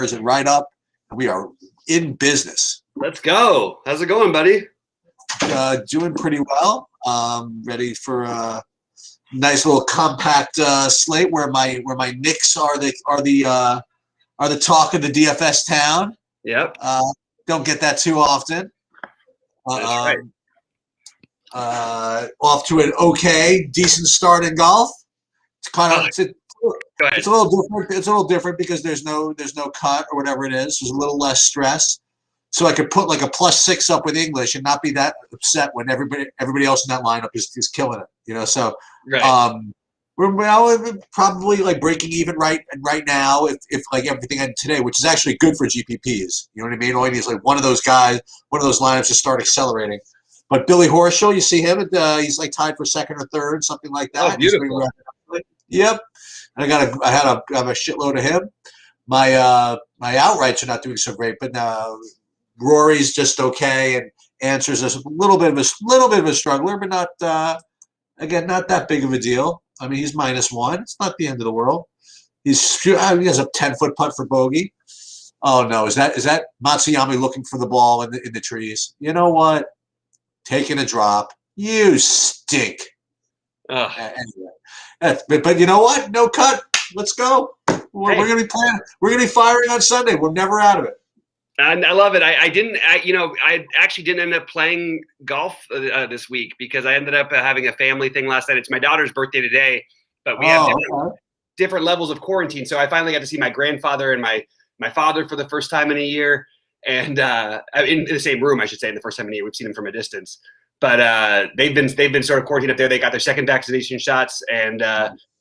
it right up, and we are in business. Let's go. How's it going, buddy? Doing pretty well. Ready for a nice little compact slate where my Knicks are the talk of the DFS town. Yep. Don't get that too often. That's right. Off to an decent start in golf. It's kind of it's a little different. It's a little different because there's no cut or whatever it is. There's a little less stress, so I could put like a +6 up with English and not be that upset when everybody else in that lineup is killing it. So right. we're probably like breaking even right now if like everything ended today, which is actually good for GPPs. You know what I mean? All you need is like one of those lineups to start accelerating. But Billy Horschel, you see him? He's like tied for second or third, something like that. Oh, beautiful. Yep. And I have a shitload of him. My outrights are not doing so great, but Rory's just okay, and Answers is a little bit of a struggler, but not that big of a deal. I mean, he's -1. It's not the end of the world. He has a 10-foot putt for bogey. Oh no, is that Matsuyama looking for the ball in the trees? You know what? Taking a drop. You stink. Anyway, but you know what? No cut. Let's go. We're going to be playing. We're going to be firing on Sunday. We're never out of it. I love it. I actually didn't end up playing golf this week because I ended up having a family thing last night. It's my daughter's birthday today, but we have different levels of quarantine. So I finally got to see my grandfather and my father for the first time in a year, and in the same room, I should say, in the first time in a year. We've seen them from a distance, but they've been sort of quarantined up there. They got their second vaccination shots, and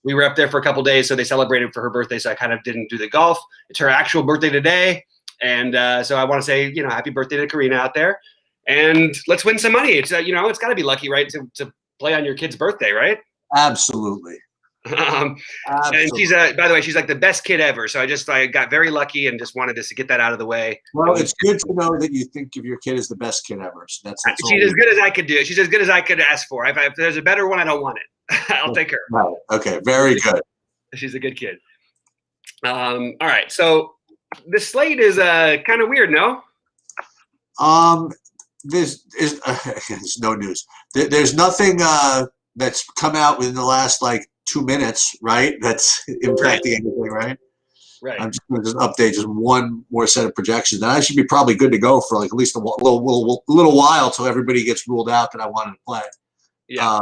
we were up there for a couple days. So they celebrated for her birthday. So I kind of didn't do the golf. It's her actual birthday today. And so I want to say, happy birthday to Karina out there, and let's win some money. It's it's got to be lucky, right, to play on your kid's birthday, right? Absolutely. And she's by the way, she's like the best kid ever. So I got very lucky and just wanted to get that out of the way. Well, it's good to know that you think of your kid as the best kid ever. So that's she's as good as I could do. She's as good as I could ask for. If there's a better one, I don't want it. I'll take her. Right. Okay. Very good. She's a good kid. All right. So. The slate is kind of weird, no? There's no news. There's nothing that's come out within the last 2 minutes, right? That's impacting anything, right? Right. I'm just going to update just one more set of projections, and I should be probably good to go for at least a little while till everybody gets ruled out that I wanted to play. Yeah.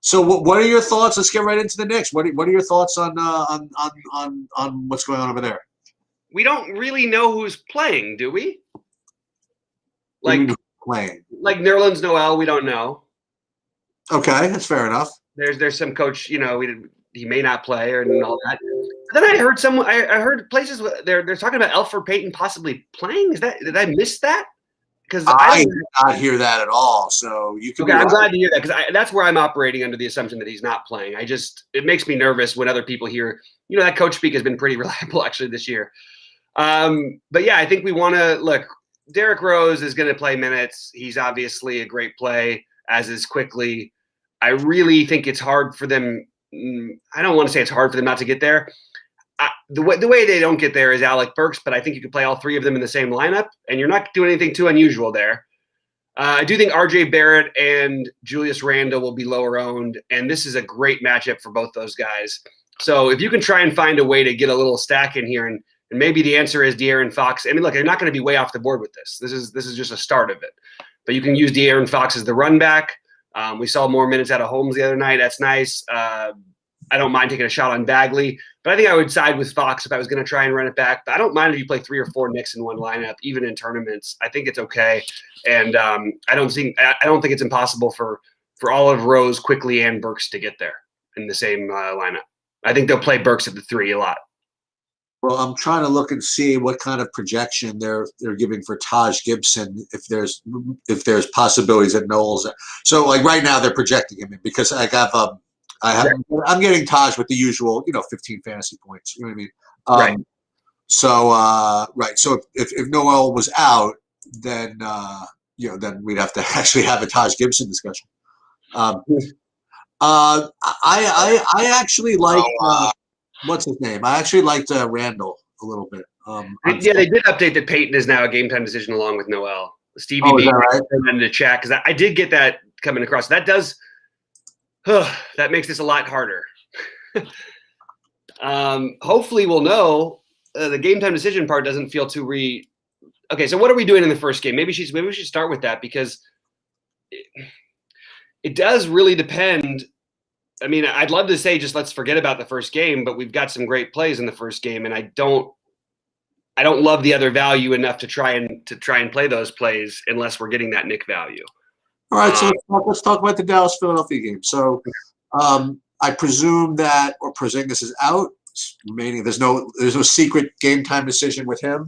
So what are your thoughts? Let's get right into the Knicks. What are your thoughts on what's going on over there? We don't really know who's playing, do we? Playing. Like Nerlens Noel, we don't know. Okay, that's fair enough. There's some coach, he may not play and all that. But then I heard I heard places they're talking about Elfrid Payton possibly playing. Did I miss that? Because I did not hear that at all. So you can. Okay, I'm glad to hear that because that's where I'm operating under the assumption that he's not playing. It makes me nervous when other people hear, that coach speak has been pretty reliable actually this year. But yeah, I think we want to look. Derrick Rose is going to play minutes. He's obviously a great play, as is Quickly. I really think it's hard for them. I don't want to say it's hard for them not to get there. The way they don't get there is Alec Burks, but I think you could play all three of them in the same lineup, and you're not doing anything too unusual there. I do think R.J. Barrett and Julius Randle will be lower owned, and this is a great matchup for both those guys. So if you can try and find a way to get a little stack in here, and maybe the answer is De'Aaron Fox. I mean, look, they're not going to be way off the board with this. This is just a start of it. But you can use De'Aaron Fox as the run back. We saw more minutes out of Holmes the other night. That's nice. I don't mind taking a shot on Bagley, but I think I would side with Fox if I was going to try and run it back. But I don't mind if you play 3 or 4 Knicks in one lineup, even in tournaments. I think it's okay, and I don't think it's impossible for Olive, Rose, Quickly, and Burks to get there in the same lineup. I think they'll play Burks at the 3 a lot. Well, I'm trying to look and see what kind of projection they're giving for Taj Gibson if there's possibilities at Knowles. So right now they're projecting him in because I'm getting Taj with the usual 15 fantasy points. You know what I mean? Right. So right. So if Noel was out, then then we'd have to actually have a Taj Gibson discussion. I actually like. what's his name? I actually liked Randall a little bit. Yeah, they did update that Peyton is now a game time decision along with Noel. Stevie Oh, is B that right? in the chat because I did get that coming across. That does that makes this a lot harder. Hopefully, we'll know the game time decision part doesn't feel too Okay, so what are we doing in the first game? Maybe we should start with that because it does really depend. I mean, I'd love to say just let's forget about the first game, but we've got some great plays in the first game, and I don't love the other value enough to try and play those plays unless we're getting that Nick value. All right, so let's talk about the Dallas Philadelphia game. So I presume that or Porzingis is out, remaining. There's no secret game time decision with him.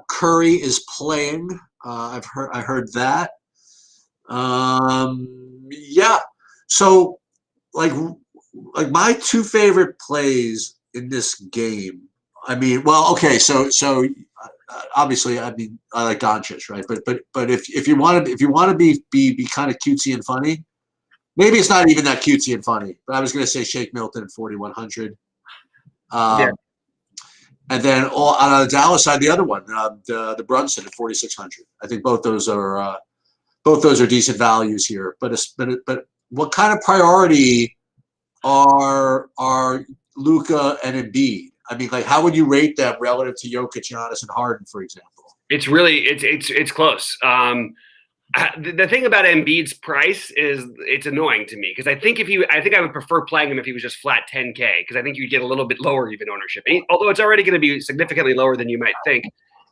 Curry is playing. I heard that. Yeah. So like my two favorite plays in this game. I mean, well, okay. So obviously, I mean, I like Doncic, right? But if you want to be kind of cutesy and funny, maybe it's not even that cutesy and funny. But I was going to say Shake Milton at 4,100. Yeah. And then on the Dallas side, the other one, the Brunson at 4,600. I think both those are decent values here. But what kind of priority are Luka and Embiid? I mean, like, how would you rate them relative to Jokic, Giannis, and Harden, for example? It's really it's close. The thing about Embiid's price is it's annoying to me because I think I would prefer playing him if he was just flat 10K because I think you'd get a little bit lower even ownership. Although it's already going to be significantly lower than you might think,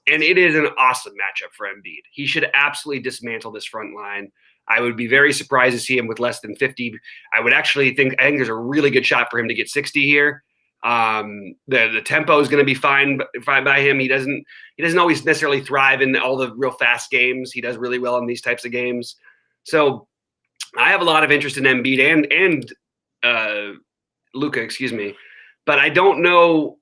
and it is an awesome matchup for Embiid. He should absolutely dismantle this front line. I would be very surprised to see him with less than 50. I think there's a really good shot for him to get 60 here. The tempo is going to be fine by him. He doesn't always necessarily thrive in all the real fast games. He does really well in these types of games. So I have a lot of interest in Embiid and Luka, excuse me, but I don't know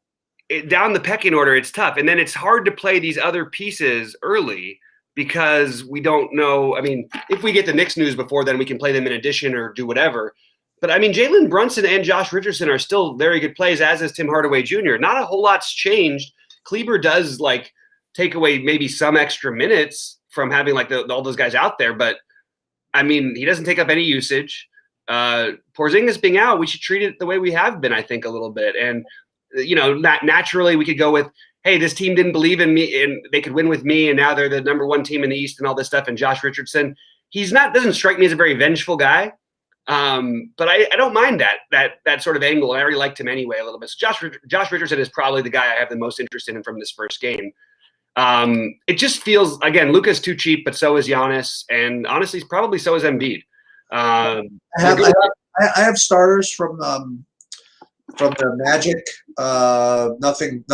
down the pecking order. It's tough. And then it's hard to play these other pieces early because we don't know. I mean, if we get the Knicks news before then, we can play them in addition or do whatever. But I mean, Jalen Brunson and Josh Richardson are still very good plays, as is Tim Hardaway Jr. Not a whole lot's changed. Kleber does like take away maybe some extra minutes from having like all those guys out there, but I mean, he doesn't take up any usage. Porzingis being out, we should treat it the way we have been, I think, a little bit. And naturally, we could go with, hey, this team didn't believe in me, and they could win with me, and now they're the number one team in the East, and all this stuff. And Josh Richardson, doesn't strike me as a very vengeful guy. But I don't mind that sort of angle. I already liked him anyway a little bit. So Josh Richardson is probably the guy I have the most interest in from this first game. It just feels, again, Luka's too cheap, but so is Giannis, and honestly, probably so is Embiid. I have starters from the Magic. Nothing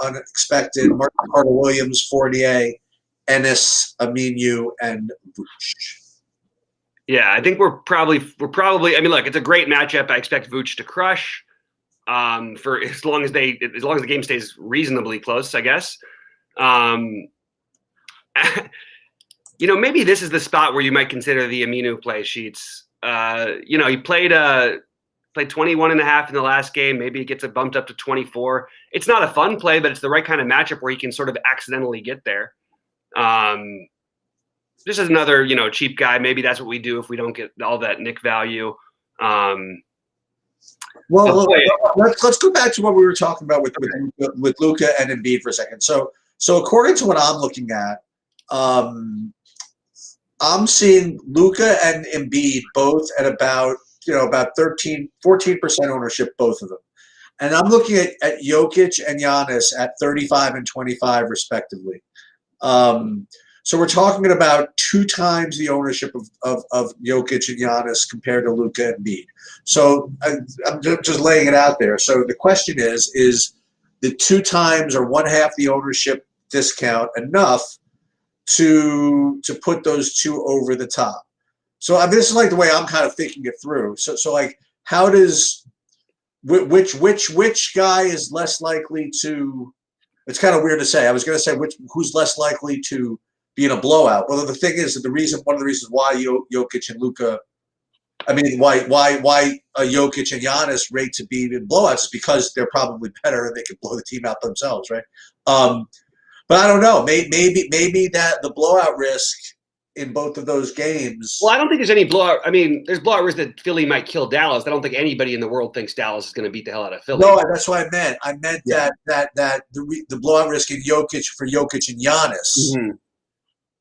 unexpected. Martin Carter-Williams, Fournier, Ennis, Aminu, and Vooch. Yeah, I think we're probably. I mean, look, it's a great matchup. I expect Vooch to crush for as long as the game stays reasonably close, I guess. Maybe this is the spot where you might consider the Aminu play sheets. He played 21 and a half in the last game. Maybe it gets it bumped up to 24. It's not a fun play, but it's the right kind of matchup where he can sort of accidentally get there. Just as another, cheap guy. Maybe that's what we do if we don't get all that Nick value. Well, let's go back to what we were talking about with Luka and Embiid for a second. So according to what I'm looking at, I'm seeing Luka and Embiid both at about 13, 14% ownership, both of them. And I'm looking at Jokic and Giannis at 35 and 25 respectively. So we're talking about 2 times the ownership of Jokic and Giannis compared to Luka and Embiid. So I'm just laying it out there. So the question is the 2 times or 1/2 the ownership discount enough to put those 2 over the top? So I mean, this is like the way I'm kind of thinking it through. So like, how does which guy is less likely to? It's kind of weird to say. I was going to say who's less likely to be in a blowout. Well, the thing is that one of the reasons why Jokic and Luka I mean, why Jokic and Giannis rate to be in blowouts is because they're probably better and they can blow the team out themselves, right? But I don't know. Maybe that the blowout risk in both of those games. Well, I don't think there's any blowout. I mean, there's blowout risk that Philly might kill Dallas. I don't think anybody in the world thinks Dallas is going to beat the hell out of Philly. No, that's what I meant. I meant that the blowout risk in Jokic for Jokic and Giannis. Mm-hmm.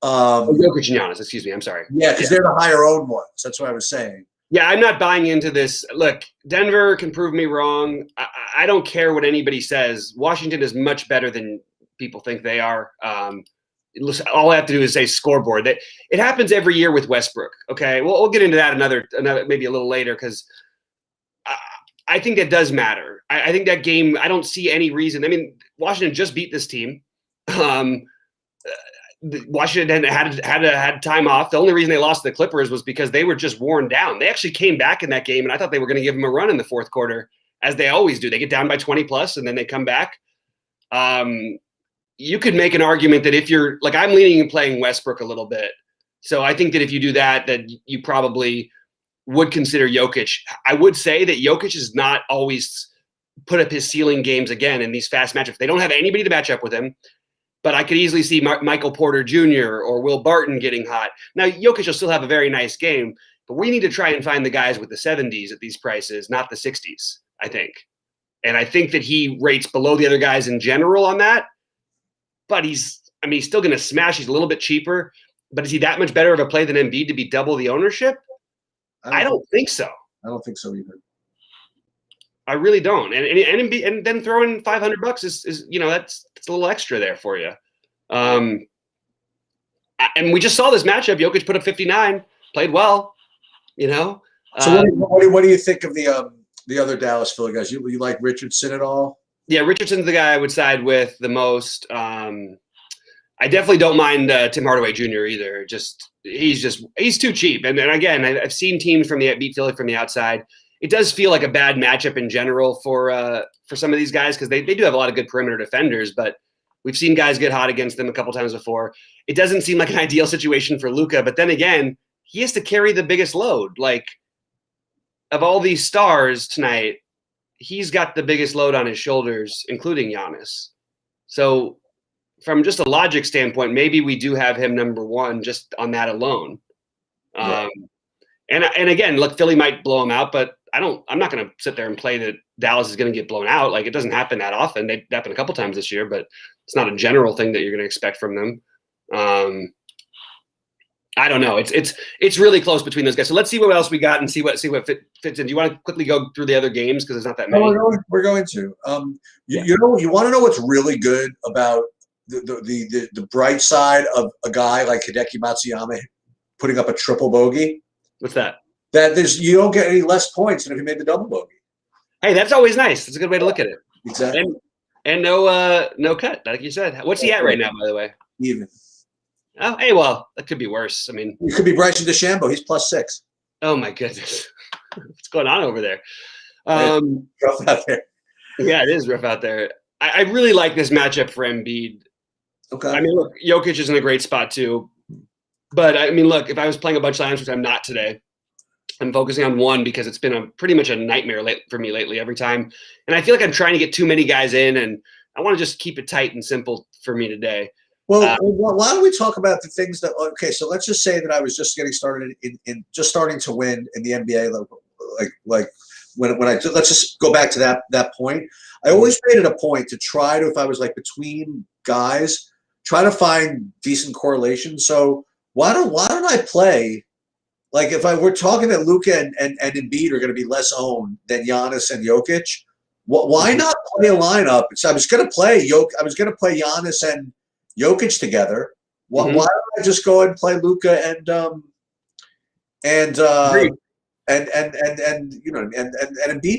Jokic and Giannis, excuse me. I'm sorry. Yeah, because they're the higher owned ones. That's what I was saying. Yeah, I'm not buying into this. Look, Denver can prove me wrong. I don't care what anybody says. Washington is much better than people think they are. All I have to do is say scoreboard. It happens every year with Westbrook. Okay, well, we'll get into that another maybe a little later because I think that does matter. I think that game. I don't see any reason. I mean, Washington just beat this team. Washington had time off. The only reason they lost to the Clippers was because they were just worn down. They actually came back in that game, and I thought they were going to give them a run in the fourth quarter, as they always do. They get down by 20 plus, and then they come back. You could make an argument that if you're like, I'm leaning and playing Westbrook a little bit. So I think that if you do that you probably would consider Jokic. I would say that Jokic has not always put up his ceiling games again in these fast matchups. They don't have anybody to match up with him. But I could easily see Michael Porter Jr. or Will Barton getting hot. Now, Jokic will still have a very nice game, but we need to try and find the guys with the 70s at these prices, not the 60s, I think. And I think that he rates below the other guys in general on that. But he's still going to smash. He's a little bit cheaper. But is he that much better of a play than Embiid to be double the ownership? I don't think so. I don't think so either. I really don't. And then throwing $500 is that's a little extra there for you. And we just saw this matchup. Jokic put up 59, played well. So what do you think of the other Dallas Philly guys? You like Richardson at all? Yeah, Richardson's the guy I would side with the most. I definitely don't mind Tim Hardaway Jr. either. He's too cheap. And again, I've seen teams beat Philly from the outside. It does feel like a bad matchup in general for some of these guys because they do have a lot of good perimeter defenders, but we've seen guys get hot against them a couple times before. It doesn't seem like an ideal situation for Luka, but then again, he has to carry the biggest load. Like, of all these stars tonight, he's got the biggest load on his shoulders, including Giannis. So from just a logic standpoint, maybe we do have him number one just on that alone. Yeah. And again, look, Philly might blow him out, but I'm not going to sit there and play that Dallas is going to get blown out. Like, it doesn't happen that often. They happened a couple times this year, but it's not a general thing that you're going to expect from them. I don't know. It's really close between those guys. So let's see what else we got and see what fits in. Do you want to quickly go through the other games because there's not that many? No, we're going to. You want to know what's really good about the bright side of a guy like Hideki Matsuyama putting up a triple bogey? What's that? That you don't get any less points than if you made the double bogey. Hey, that's always nice. That's a good way to look at it. Exactly. And no cut, like you said. What's he at right now, by the way? Even. Oh, hey, well, that could be worse. I mean, it could be Bryson DeChambeau. He's +6. Oh my goodness, what's going on over there? Rough out there. Yeah, it is rough out there. I really like this matchup for Embiid. Okay. I mean, look, Jokic is in a great spot too. But I mean, look, if I was playing a bunch of lines, which I'm not today, I'm focusing on one because it's been pretty much a nightmare for me lately every time. And I feel like I'm trying to get too many guys in, and I want to just keep it tight and simple for me today. Well, why don't we talk about the things that? Okay, so let's just say that I was just getting started in just starting to win in the NBA. Like when let's just go back to that point. I always made it a point to try to, if I was like between guys, try to find decent correlation. So why don't I play? Like if we're talking that Luka and Embiid are going to be less owned than Giannis and Jokic, why not play a lineup? So I was going to play Giannis and Jokic together. Why don't I just go and play Luka and Embiid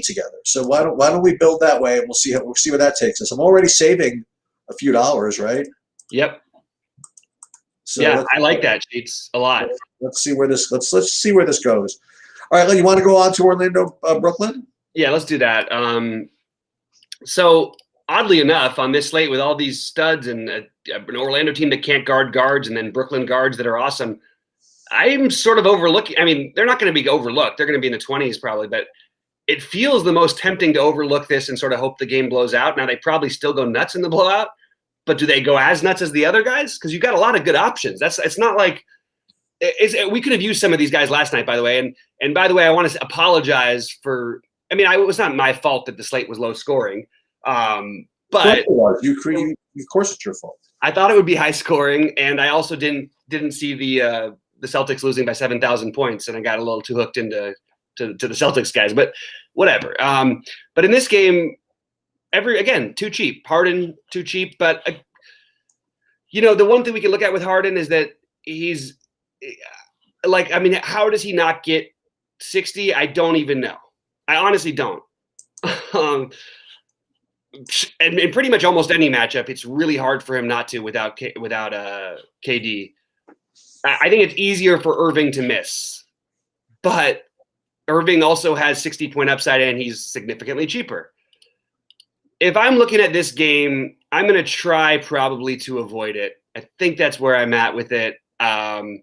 together? So why don't we build that way and we'll see where that takes us. I'm already saving a few dollars, right? Yep. So yeah, I like that, Sheets, a lot. Let's see where this goes. All right, you want to go on to Orlando, Brooklyn? Yeah, let's do that. So oddly enough, on this slate with all these studs and an Orlando team that can't guard guards, and then Brooklyn guards that are awesome, I'm sort of overlooking. I mean, they're not going to be overlooked. They're going to be in the 20s probably, but it feels the most tempting to overlook this and sort of hope the game blows out. Now, they probably still go nuts in the blowout, but do they go as nuts as the other guys? Because you've got a lot of good options. It's not like we could have used some of these guys last night, by the way. And by the way, I want to apologize for. I mean, it was not my fault that the slate was low scoring, but of course it's your fault. I thought it would be high scoring, and I also didn't see the Celtics losing by 7,000 points, and I got a little too hooked into the Celtics guys. But whatever. But in this game, too cheap. Harden too cheap. But the one thing we can look at with Harden is that he's like, I mean, how does he not get 60? I don't even know. I honestly don't. And in pretty much almost any matchup, it's really hard for him not to without KD. I think it's easier for Irving to miss, but Irving also has 60-point upside and he's significantly cheaper. If I'm looking at this game, I'm going to try probably to avoid it. I think that's where I'm at with it. I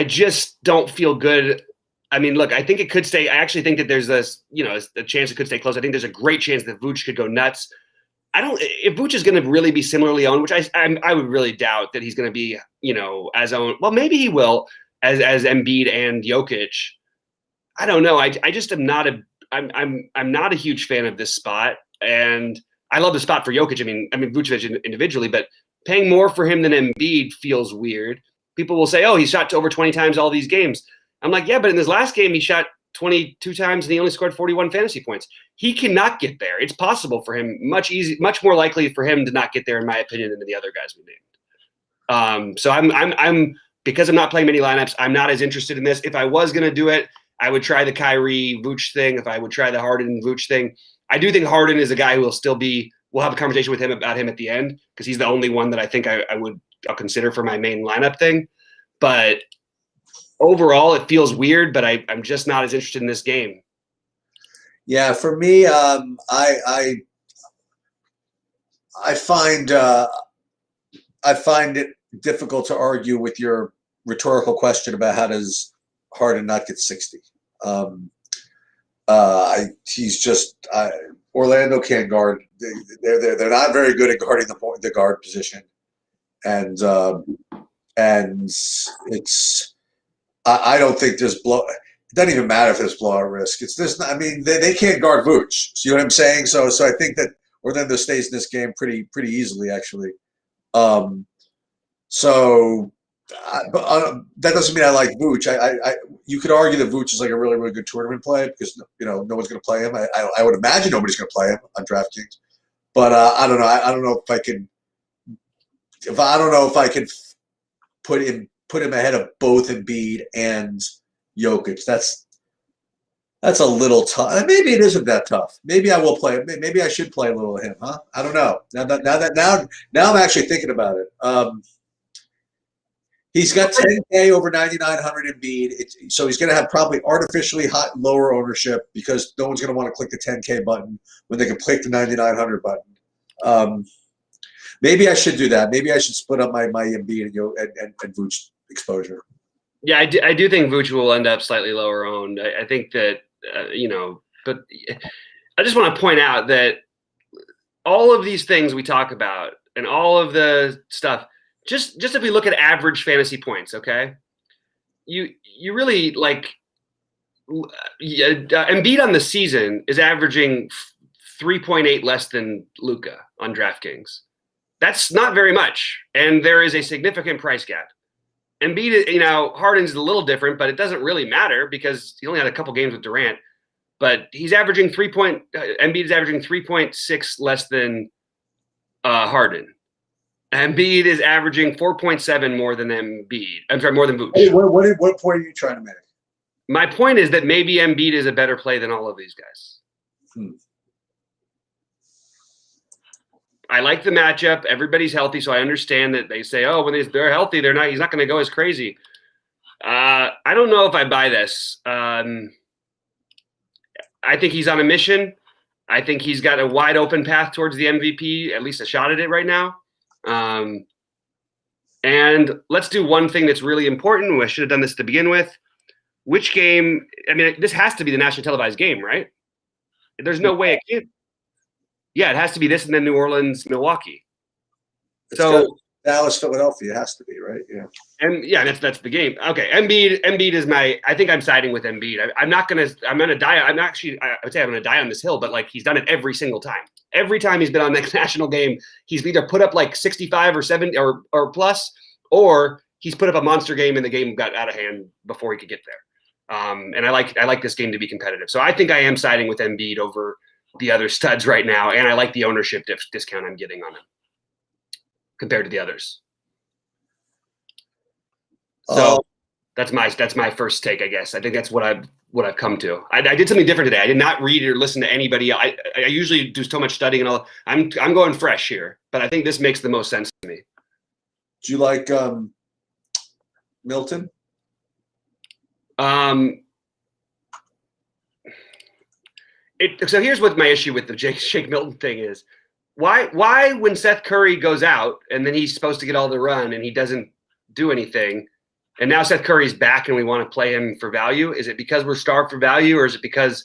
just don't feel good. I mean, look, I think it could stay. I actually think that there's a chance it could stay close. I think there's a great chance that Vooch could go nuts. If Vooch is going to really be similarly owned, which I would really doubt that he's going to be, as owned. Well, maybe he will as Embiid and Jokic. I don't know. I just am not I'm not a huge fan of this spot, and I love the spot for Jokic. I mean Vucevic individually, but paying more for him than Embiid feels weird. People will say, "Oh, he shot over 20 times all these games." I'm like, yeah, but in this last game, he shot 22 times and he only scored 41 fantasy points. He cannot get there. It's possible for him, much more likely for him to not get there, in my opinion, than the other guys we named. So I'm because I'm not playing many lineups, I'm not as interested in this. If I was going to do it, I would try the Kyrie Vooch thing. If I would try the Harden Vooch thing, I do think Harden is a guy who will still be. We'll have a conversation with him about him at the end because he's the only one that I think I'll consider for my main lineup thing. But overall, it feels weird, but I'm just not as interested in this game. Yeah, for me, I find it difficult to argue with your rhetorical question about how does Harden not get 60. He's just Orlando can't guard. They're not very good at guarding the guard position, and it's. I don't think there's it doesn't even matter if there's blowout risk. It's this. I mean, they can't guard Vooch. See what I'm saying? So I think that Orlando stays in this game pretty easily, actually. But that doesn't mean I like Vooch. You could argue that Vooch is like a really, really good tournament play because no one's going to play him. I would imagine nobody's going to play him on DraftKings. But I don't know. I don't know if I can. I don't know if I could put him ahead of both Embiid and Jokic. That's a little tough. Maybe it isn't that tough. Maybe I will play. Maybe I should play a little of him. Huh? I don't know. Now I'm actually thinking about it. He's got 10K over 9,900 Embiid. So he's going to have probably artificially lower ownership because no one's going to want to click the 10K button when they can click the 9,900 button. Maybe I should do that. Maybe I should split up my Embiid and Vooch exposure. Yeah, I do think Vooch will end up slightly lower owned. I think that, but I just want to point out that all of these things we talk about and all of the stuff, just if we look at average fantasy points, okay, you really like Embiid on the season is averaging 3.8 less than Luka on DraftKings. That's not very much, and there is a significant price gap. Embiid, Harden's a little different, but it doesn't really matter because he only had a couple games with Durant. But he's averaging Embiid is averaging 3.6 less than Harden. Embiid is averaging 4.7 more than Embiid. I'm sorry, more than Vooch. Hey, what point are you trying to make? My point is that maybe Embiid is a better play than all of these guys. I like the matchup. Everybody's healthy, so I understand that they say, "Oh, when they're healthy, he's not going to go as crazy." I don't know if I buy this. I think he's on a mission. I think he's got a wide open path towards the MVP, at least a shot at it right now. And And let's do one thing that's really important. I should have done this to begin with. Which game? I mean, this has to be the nationally televised game, right? There's no way it can't. Yeah, it has to be this and then New Orleans, Milwaukee. So Dallas, Philadelphia has to be, right? Yeah. And yeah, that's the game. Okay, Embiid is my. I think I'm siding with Embiid. I'm gonna die. I would say I'm gonna die on this hill, but like he's done it every single time. Every time he's been on the national game, he's either put up like 65 or 70 or plus, or he's put up a monster game and the game got out of hand before he could get there. And I like this game to be competitive. So I think I am siding with Embiid over the other studs right now, and I like the ownership discount I'm getting on him compared to the others. So that's my first take, I guess. I think that's what I've come to. I did something different today. I did not read or listen to anybody. I usually do so much studying and all. I'm going fresh here, but I think this makes the most sense to me. Do you like Milton? So here's what my issue with the Shake Milton thing is. Why when Seth Curry goes out and then he's supposed to get all the run and he doesn't do anything, and now Seth Curry's back and we want to play him for value? Is it because we're starved for value, or is it because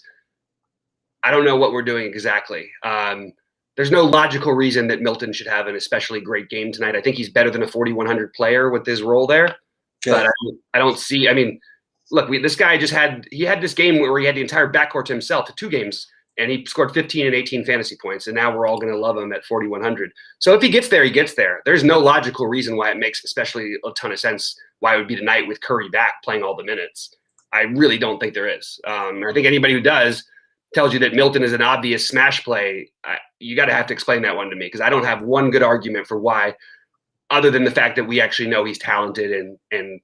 I don't know what we're doing exactly? There's no logical reason that Milton should have an especially great game tonight. I think he's better than a 4,100 player with his role there. Okay. But I don't see – I mean, look, this guy had this game where he had the entire backcourt to himself, 2 games, and he scored 15 and 18 fantasy points, and now we're all going to love him at 4,100. So if he gets there, he gets there. There's no logical reason why it makes especially a ton of sense why it would be tonight with Curry back playing all the minutes. I really don't think there is. I think anybody who does tells you that Milton is an obvious smash play. You got to have to explain that one to me, because I don't have one good argument for why, other than the fact that we actually know he's talented and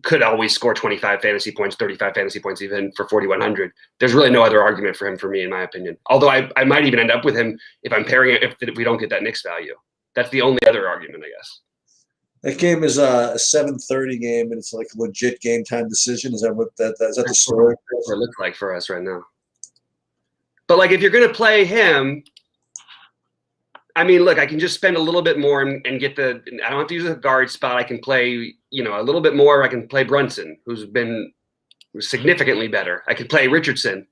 could always score 25 fantasy points, 35 fantasy points even for 4,100. There's really no other argument for him, for me, in my opinion. Although I might even end up with him if I'm pairing it, if we don't get that Knicks value. That's the only other argument, I guess. That game is a 7:30 game, and it's like a legit game time decision. Is that what is that the story? That's what it looks like for us right now. But like, if you're going to play him, I mean, look, I can just spend a little bit more and get I don't have to use a guard spot. I can play, a little bit more. I can play Brunson, who's been significantly better. I could play Richardson,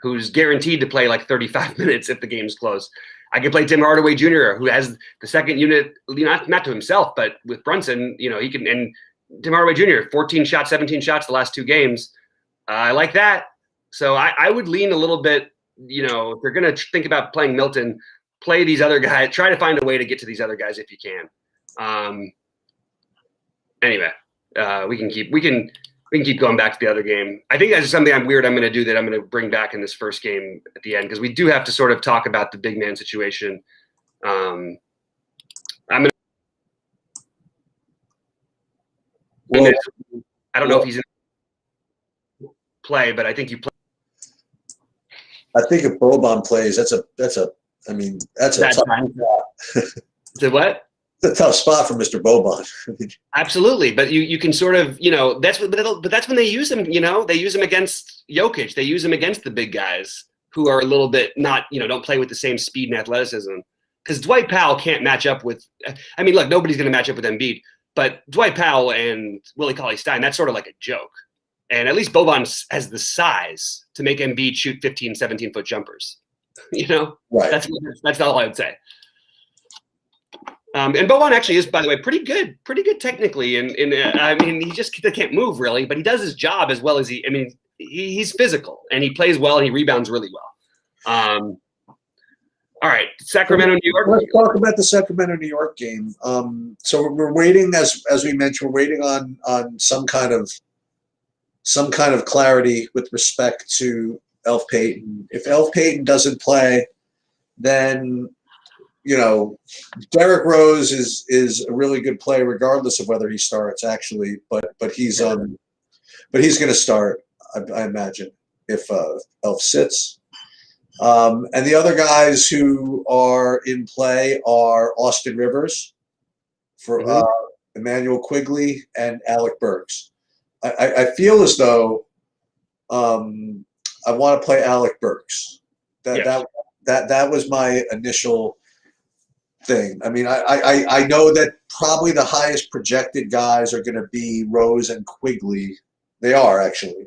who's guaranteed to play like 35 minutes if the game's close. I could play Tim Hardaway Jr., who has the second unit, not to himself, but with Brunson, he can. And Tim Hardaway Jr., 14 shots, 17 shots the last 2 games. I like that. So I would lean a little bit, if you're going to think about playing Milton, play these other guys. Try to find a way to get to these other guys if you can. Anyway, we can keep going back to the other game. I think that's something I'm going to do that I'm going to bring back in this first game at the end, because we do have to sort of talk about the big man situation. I don't know if he's in play, but I think you play. I think if Boban plays, that's a tough spot. The what? It's a tough spot for Mr. Boban. Absolutely, but you can sort of, that's when they use him. They use him against Jokic. They use him against the big guys who are a little bit not, don't play with the same speed and athleticism. Because Dwight Powell can't match up with. I mean, look, nobody's going to match up with Embiid, but Dwight Powell and Willie Cauley-Stein, that's sort of like a joke. And at least Boban has the size to make Embiid shoot 15, 17-foot jumpers. Right. That's all I would say. And Boban actually is, by the way, pretty good technically. And I mean, he just can't move really, but he does his job as well as he's physical and he plays well and he rebounds really well. All right, Sacramento, New York. Let's talk about the Sacramento, New York game. So we're waiting, as we mentioned, we're waiting on some kind of clarity with respect to Elf Payton. If Elf Payton doesn't play, then Derrick Rose is a really good play regardless of whether he starts actually, but he's going to start, I imagine, if Elf sits. And the other guys who are in play are Austin Rivers for Emmanuel Quigley and Alec Burks. I feel as though I want to play Alec Burks. That was my initial thing. I mean, I know that probably the highest projected guys are going to be Rose and Quigley. They are actually.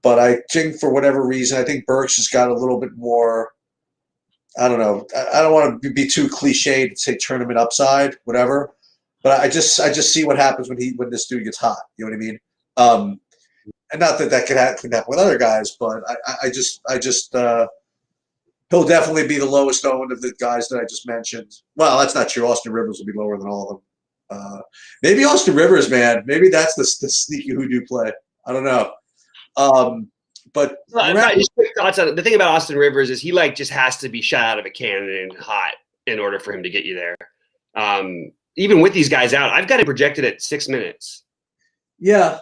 But I think for whatever reason, I think Burks has got a little bit more. I don't know. I don't want to be too cliched to say tournament upside, whatever. But I just see what happens when this dude gets hot. You know what I mean? And not that that can happen with other guys, but I just he'll definitely be the lowest owned of the guys that I just mentioned. Well, that's not true. Austin Rivers will be lower than all of them. Maybe Austin Rivers, man. Maybe that's the sneaky hoodoo play. I don't know. But just quick thoughts on it. The thing about Austin Rivers is he just has to be shot out of a cannon and hot in order for him to get you there. Even with these guys out, I've got it projected at 6 minutes. Yeah.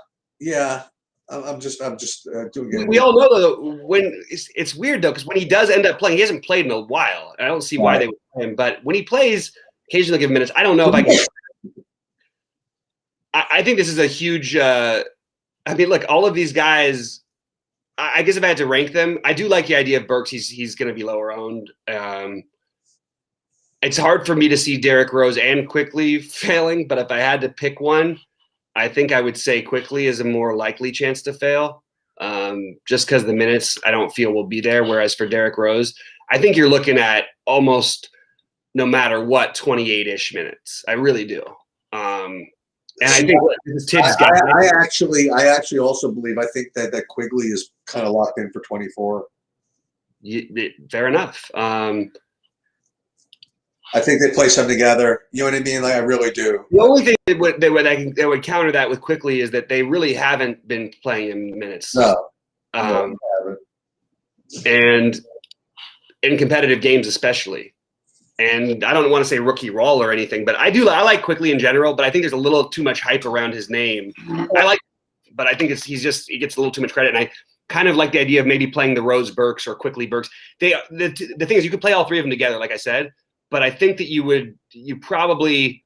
I'm just doing it. We all know though when it's weird though because when he does end up playing, he hasn't played in a while. I don't see why they would play him, but when he plays, occasionally give him minutes. I don't know if I can. I think this is a huge. I mean, look, all of these guys. I guess if I had to rank them, I do like the idea of Burks. He's going to be lower owned. It's hard for me to see Derrick Rose and Quickly failing, but if I had to pick one. I think I would say Quickly is a more likely chance to fail, just because the minutes I don't feel will be there. Whereas for Derrick Rose, I think you're looking at almost no matter what 28-ish minutes. I really do. And I think I actually also believe that Quigley is kind of locked in for 24. Fair enough. I think they play something together. You know what I mean? Like I really do. The only thing that would counter that with Quickly is that they really haven't been playing in minutes. No. And in competitive games especially. And I don't want to say rookie role or anything, but I like Quickly in general, but I think there's a little too much hype around his name. But I think he gets a little too much credit. And I kind of like the idea of maybe playing the Rose Burks or Quickly Burks. The thing is you could play all three of them together, like I said. But I think that you probably,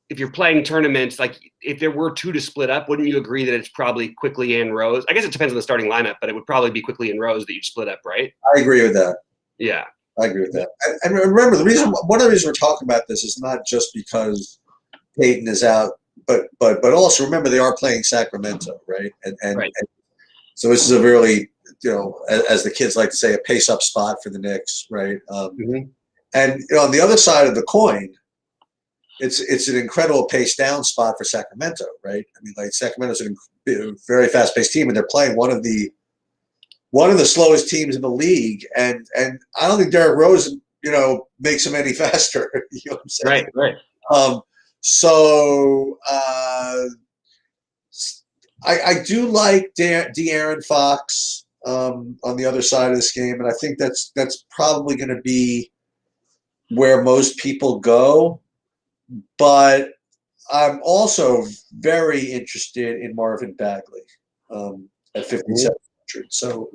if you're playing tournaments, like if there were two to split up, wouldn't you agree that it's probably Quickly and Rose? I guess it depends on the starting lineup, but it would probably be Quickly and Rose that you'd split up, right? I agree with that. Yeah. I agree with that. And remember, one of the reasons we're talking about this is not just because Peyton is out, but also remember they are playing Sacramento, right? And so this is a really, as the kids like to say, a pace-up spot for the Knicks, right? And on the other side of the coin, it's an incredible pace down spot for Sacramento, right? I mean, like Sacramento's a very fast paced team, and they're playing one of the slowest teams in the league, and I don't think Derrick Rose, makes them any faster. You know what I'm saying? Right. So I do like De'Aaron Fox on the other side of this game, and I think that's probably going to be where most people go, but I'm also very interested in Marvin Bagley at 5,700. So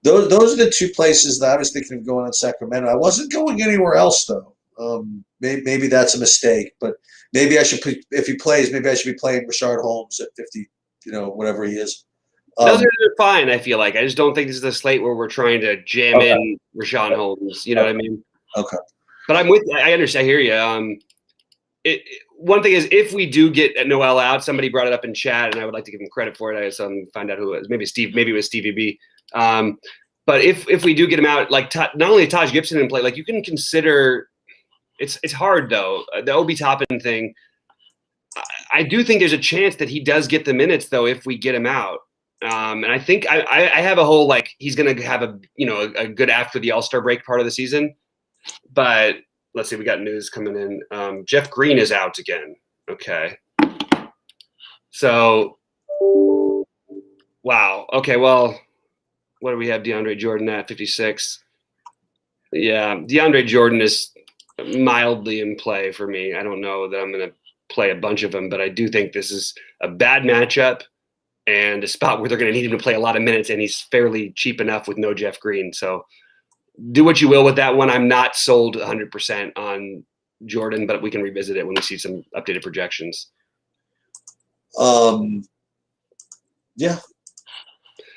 those are the two places that I was thinking of going on Sacramento. I wasn't going anywhere else though. Maybe that's a mistake, but maybe I should if he plays, maybe I should be playing Rashard Holmes at 50, whatever he is. Those are fine. I feel like I just don't think this is a slate where we're trying to jam in Rashawn Holmes. You know what I mean? Okay. But I'm with you. I understand. I hear you. One thing is, if we do get Noel out, somebody brought it up in chat, and I would like to give him credit for it. I just find out who it was. Maybe Steve. Maybe it was Stevie B. But if we do get him out, like not only Taj Gibson in play, like you can consider. It's hard though. The Obi Toppin thing. I do think there's a chance that he does get the minutes though if we get him out. And I think I have a whole he's going to have a good after the All-Star break part of the season. But let's see, we got news coming in. Jeff Green is out again. Okay. So, wow. Okay, well, what do we have DeAndre Jordan at 56? Yeah, DeAndre Jordan is mildly in play for me. I don't know that I'm going to play a bunch of them, but I do think this is a bad matchup and a spot where they're going to need him to play a lot of minutes, and he's fairly cheap enough with no Jeff Green. So, do what you will with that one. I'm not sold 100% on Jordan, but we can revisit it when we see some updated projections. Yeah.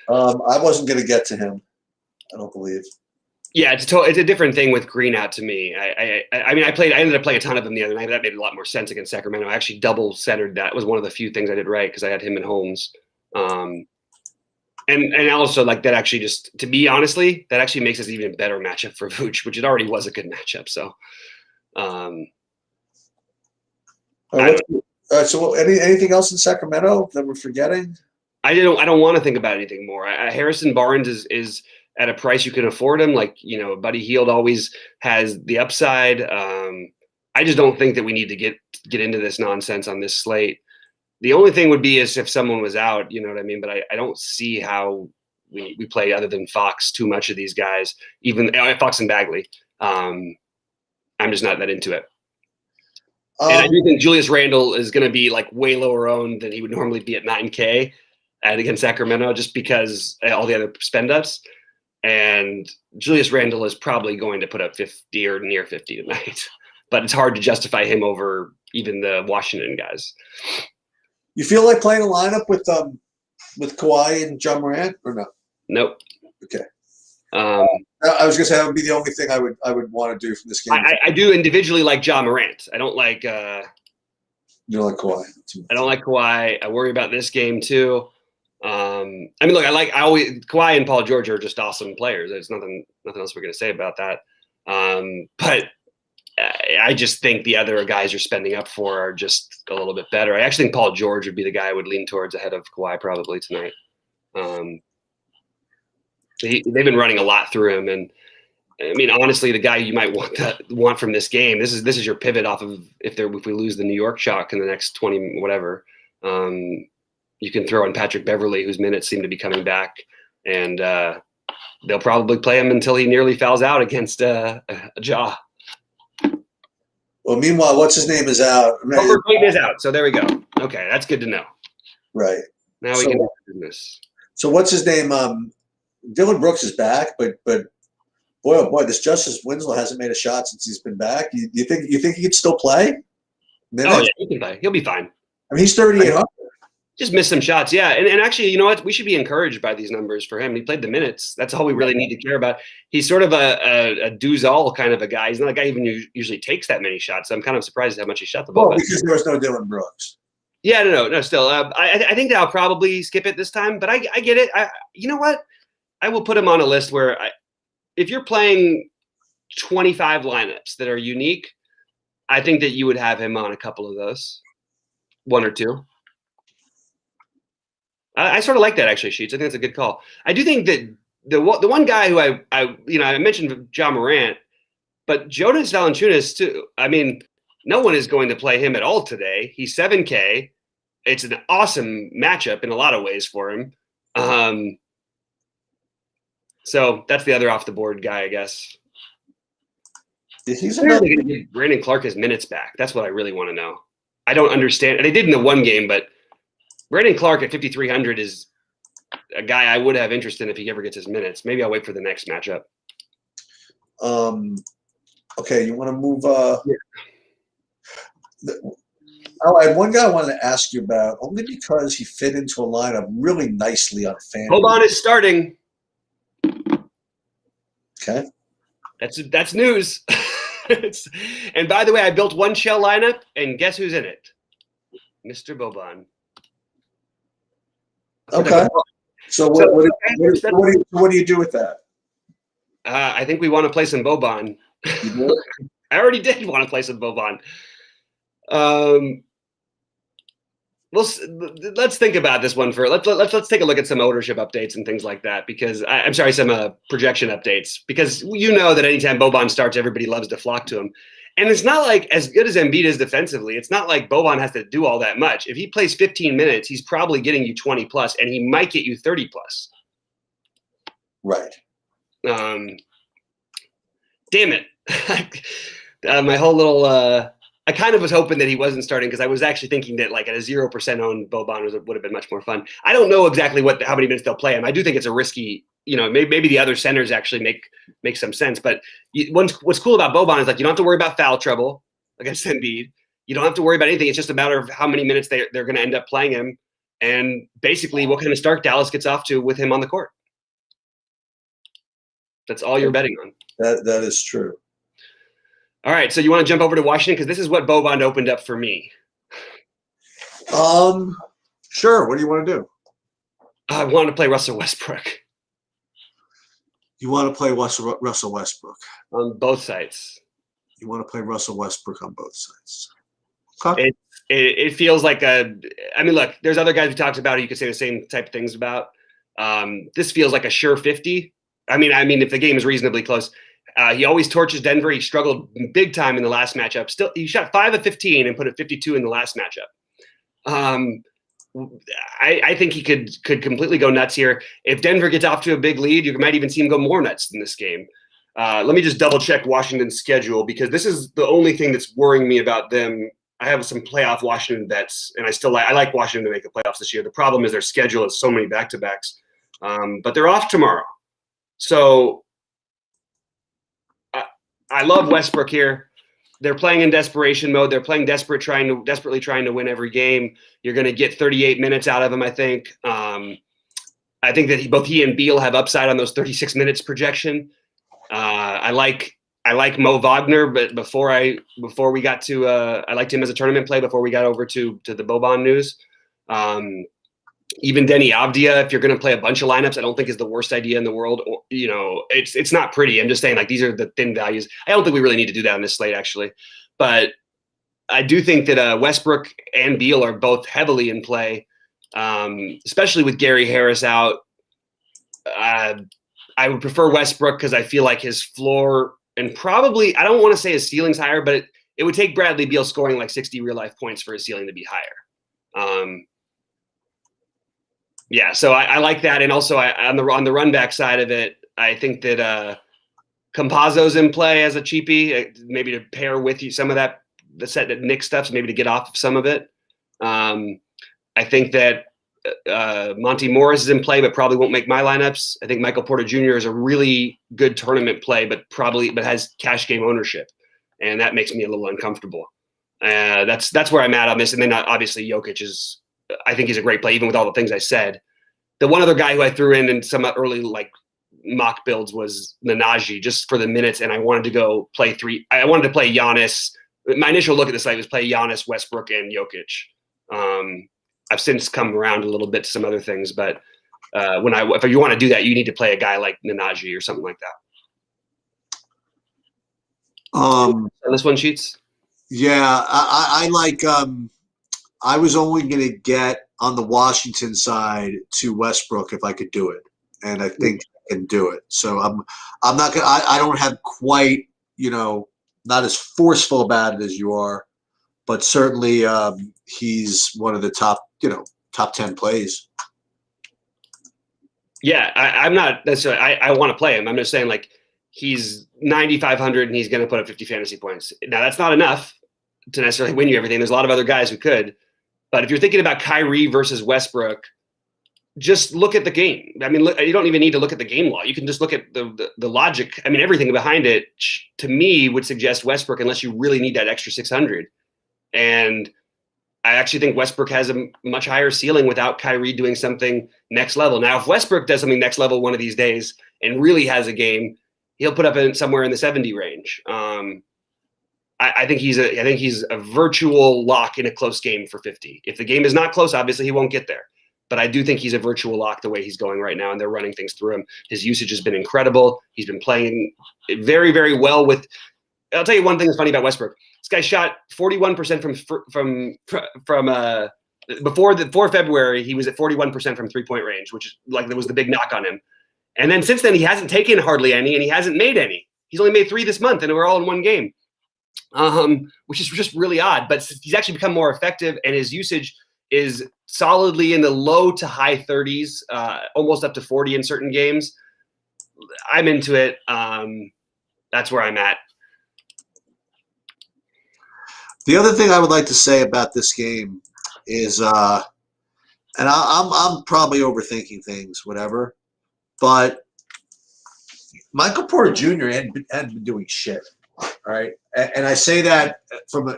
I wasn't going to get to him, I don't believe. Yeah, it's a different thing with Green out to me. I mean, I ended up playing a ton of them the other night. That made a lot more sense against Sacramento. I actually double centered. That was one of the few things I did right because I had him and Holmes. And also like that actually just, to me, honestly, that actually makes us an even better matchup for Vooch, which it already was a good matchup. So, so anything else in Sacramento that we're forgetting? I don't want to think about anything more. Harrison Barnes is at a price you can afford him. Like, Buddy Hield always has the upside. I just don't think that we need to get into this nonsense on this slate. The only thing would be is if someone was out, you know what I mean? But I don't see how we play other than Fox too much of these guys, even Fox and Bagley. I'm just not that into it. And I do think Julius Randle is going to be like way lower owned than he would normally be at 9K against Sacramento, just because all the other spend ups. And Julius Randle is probably going to put up 50 or near 50 tonight, but it's hard to justify him over even the Washington guys. You feel like playing a lineup with Kawhi and John Morant or no? Nope. Okay. I was gonna say that would be the only thing I would want to do from this game. I do individually like John Morant. I don't like. You don't like Kawhi. I don't like Kawhi. I worry about this game too. I mean, look, Kawhi and Paul George are just awesome players. There's nothing else we're gonna say about that. But I just think the other guys you're spending up for are just a little bit better. I actually think Paul George would be the guy I would lean towards ahead of Kawhi probably tonight. They've been running a lot through him, and I mean, honestly, the guy you might want from this game. This is your pivot off of if we lose the New York chalk in the next 20 whatever. You can throw in Patrick Beverley, whose minutes seem to be coming back, and they'll probably play him until he nearly fouls out against a Ja. Well, meanwhile, what's his name is out. Cooper Clayton is out, so there we go. Okay, that's good to know. Right. Now we can do this. So what's his name? Dylan Brooks is back, but boy, oh boy, this Justice Winslow hasn't made a shot since he's been back. You think he could still play? Oh yeah, he can play. He'll be fine. I mean, he's 3,800. Just missed some shots, yeah. And actually, you know what? We should be encouraged by these numbers for him. He played the minutes. That's all we really need to care about. He's sort of a do's-all kind of a guy. He's not a guy even who usually takes that many shots. So I'm kind of surprised at how much he shot the ball. Well, because there was no Dylan Brooks. Yeah, no. Still, I think that I'll probably skip it this time. But I get it. You know what? I will put him on a list where if you're playing 25 lineups that are unique, I think that you would have him on a couple of those, one or two. I sort of like that actually, Sheets. I think that's a good call. I do think that the one guy who I mentioned John Morant, but Jonas Valanciunas too. I mean, no one is going to play him at all today. He's 7K. It's an awesome matchup in a lot of ways for him. So that's the other off the board guy, I guess. He's going to give Brandon Clark his minutes back. That's what I really want to know. I don't understand. And they did in the one game, but Brandon Clark at 5,300 is a guy I would have interest in if he ever gets his minutes. Maybe I'll wait for the next matchup. Okay, you want to move? Yeah. I had one guy I wanted to ask you about, only because he fit into a lineup really nicely on FanDuel. Boban is starting. Okay. That's news. And by the way, I built one shell lineup, and guess who's in it? Mr. Boban. Okay. So what do you do with that? I think we want to play some Boban. I already did want to play some Boban. Let's think about this one for let's take a look at some ownership updates and things like that, because I'm sorry, some projection updates, because you know that anytime Boban starts, everybody loves to flock to him. And it's not like, as good as Embiid is defensively, it's not like Boban has to do all that much. If he plays 15 minutes, he's probably getting you 20 plus, and he might get you 30 plus. Right. Damn it. My whole little I kind of was hoping that he wasn't starting, because I was actually thinking that like at a 0% owned Boban would have been much more fun. I don't know exactly how many minutes they'll play him. I do think it's a risky, maybe the other centers actually make some sense. But what's cool about Boban is like you don't have to worry about foul trouble against Embiid. You don't have to worry about anything. It's just a matter of how many minutes they're going to end up playing him, and basically what kind of start Dallas gets off to with him on the court. That's all you're betting on. That is true. All right, so you want to jump over to Washington because this is what Boban opened up for me. Sure. What do you want to do? I want to play Russell Westbrook You want to play Russell Westbrook. on both sides. You want to play Russell Westbrook on both sides. Okay. It feels like I mean, look, there's other guys we talked about who you could say the same type of things about. This feels like a sure 50. I mean, if the game is reasonably close. He always torches Denver. He struggled big time in the last matchup. Still, he shot 5 of 15 and put it 52 in the last matchup. I think he could completely go nuts here. If Denver gets off to a big lead, you might even see him go more nuts in this game. Let me just double check Washington's schedule because this is the only thing that's worrying me about them. I have some playoff Washington bets, and I like Washington to make the playoffs this year. The problem is their schedule is so many back-to-backs, but they're off tomorrow. So I love Westbrook here. They're playing in desperation mode. They're playing desperately trying to win every game. You're going to get 38 minutes out of him, I think. I think that both he and Beal have upside on those 36 minutes projection. I like Mo Wagner, but before we got to I liked him as a tournament play before we got over to the Boban news. Even Denny Avdia, if you're going to play a bunch of lineups, I don't think is the worst idea in the world. Or, it's not pretty. I'm just saying, like, these are the thin values. I don't think we really need to do that on this slate, actually. But I do think that Westbrook and Beal are both heavily in play, especially with Gary Harris out. I would prefer Westbrook because I feel like his floor and probably, I don't want to say his ceiling's higher, but it would take Bradley Beal scoring like 60 real-life points for his ceiling to be higher. Yeah, so I like that, and also on the run back side of it, I think that Campazzo's in play as a cheapie, maybe to pair with you some of the set that Nick stuff, so maybe to get off of some of it. I think that Monty Morris is in play, but probably won't make my lineups. I think Michael Porter Jr. is a really good tournament play, but has cash game ownership, and that makes me a little uncomfortable. That's where I'm at on this, and then obviously Jokic is. I think he's a great play, even with all the things I said. The one other guy who I threw in some early mock builds was Nanaji, just for the minutes, and I wanted to go play three. I wanted to play Giannis. My initial look at the site was play Giannis, Westbrook, and Jokic. I've since come around a little bit to some other things, but if you want to do that, you need to play a guy like Nanaji or something like that. On this one, Sheets? Yeah, I like. I was only going to get on the Washington side to Westbrook if I could do it, and I think I can do it. So I'm not going. I don't have quite, not as forceful about it as you are, but certainly he's one of the top 10 plays. Yeah, I'm not necessarily. I want to play him. I'm just saying, like, he's 9,500 and he's going to put up 50 fantasy points. Now that's not enough to necessarily win you everything. There's a lot of other guys who could. But if you're thinking about Kyrie versus Westbrook, just look at the game. I mean, you don't even need to look at the game law. You can just look at the logic. I mean, everything behind it, to me, would suggest Westbrook unless you really need that extra 600. And I actually think Westbrook has a much higher ceiling without Kyrie doing something next level. Now, if Westbrook does something next level one of these days and really has a game, he'll put up somewhere in the 70 range. I think he's a virtual lock in a close game for 50. If the game is not close, obviously he won't get there. But I do think he's a virtual lock the way he's going right now, and they're running things through him. His usage has been incredible. He's been playing very, very well with. I'll tell you one thing that's funny about Westbrook. This guy shot 41% from before February. He was at 41% from 3-point range, which is like there was the big knock on him. And then since then, he hasn't taken hardly any, and he hasn't made any. He's only made 3 this month, and we're all in one game. Which is just really odd, but he's actually become more effective, and his usage is solidly in the low to high 30s, almost up to 40 in certain games. I'm into it. That's where I'm at. The other thing I would like to say about this game is, and I'm probably overthinking things, whatever, but Michael Porter Jr. hadn't been doing shit. All right, and I say that in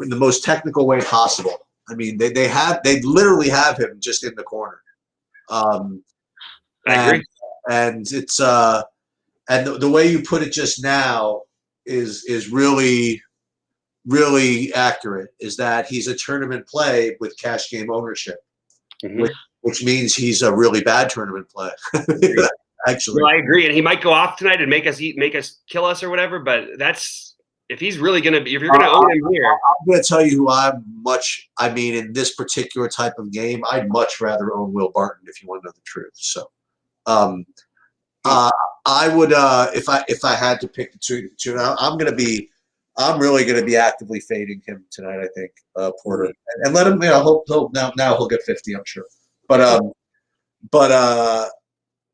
the most technical way possible. I mean, they literally have him just in the corner. I agree. And it's And the way you put it just now is really, really accurate. Is that he's a tournament play with cash game ownership, which means he's a really bad tournament play. Actually, well, I agree, and he might go off tonight and make us kill us or whatever. But that's if he's really gonna be. If you're gonna own him here, I'm gonna tell you who I mean, in this particular type of game, I'd much rather own Will Barton if you want to know the truth. So, I would if I had to pick the two. I'm really gonna be actively fading him tonight. I think Porter and let him. He'll now he'll get 50. I'm sure, but